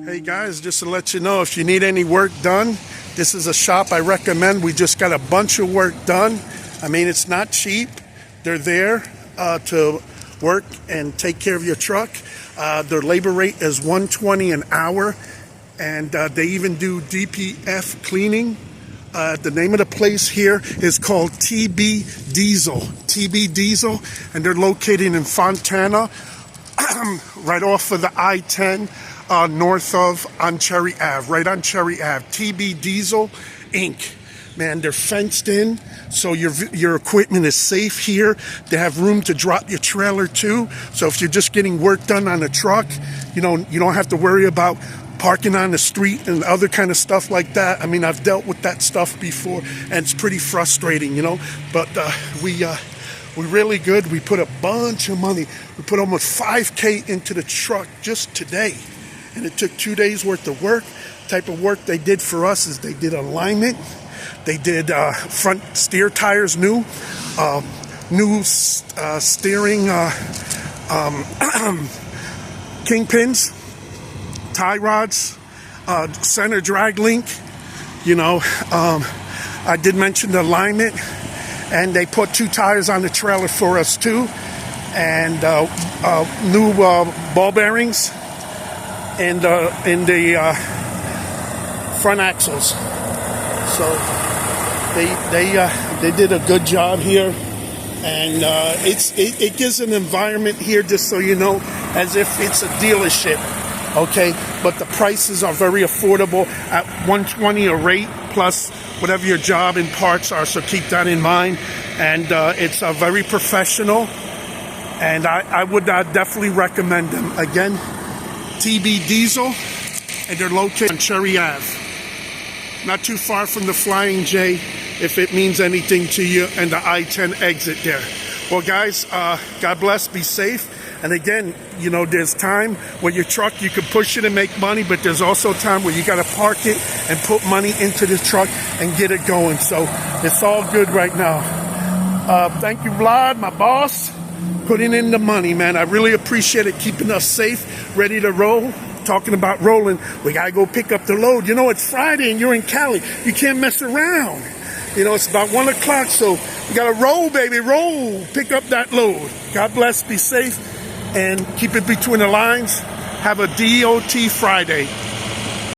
Hey guys, just to let you know, if you need any work done, this is a shop I recommend. We just got a bunch of work done. I mean, it's not cheap. They're there to work and take care of your truck. Their labor rate is $120 an hour, and they even do DPF cleaning. The name of the place here is called TB Diesel, and they're located in Fontana, right off of the I-10, north of on Cherry Ave, right on Cherry Ave. TB Diesel Inc. Man, they're fenced in, so your equipment is safe here. They have room to drop your trailer too. So if you're just getting work done on a truck, you don't have to worry about parking on the street and other kind of stuff like that. I mean, I've dealt with that stuff before, and it's pretty frustrating, But we're really good. We put a bunch of money. We put almost $5K into the truck just today, and it took 2 days worth of work. Type of work they did for us is they did alignment. They did front steer tires new steering kingpins, tie rods, center drag link. I did mention the alignment, and they put 2 tires on the trailer for us too, and new ball bearings in the front axles. So they did a good job here, and it gives an environment here, just so you know, as if it's a dealership. Okay, but the prices are very affordable at $120 a rate plus whatever your job and parts are. So keep that in mind, and it's very professional, and I would definitely recommend them. Again, TB Diesel, and they're located on Cherry Ave, not too far from the Flying J, if it means anything to you, and the I-10 exit there. Well, guys, God bless, be safe. And again, there's time where your truck, you can push it and make money, but there's also time where you got to park it and put money into the truck and get it going. So it's all good right now. Thank you, Vlad, my boss, putting in the money, man. I really appreciate it, keeping us safe, ready to roll. Talking about rolling, we got to go pick up the load. It's Friday and you're in Cali. You can't mess around. It's about 1 o'clock, so we got to roll, baby, roll. Pick up that load. God bless, be safe, and keep it between the lines. Have a DOT Friday.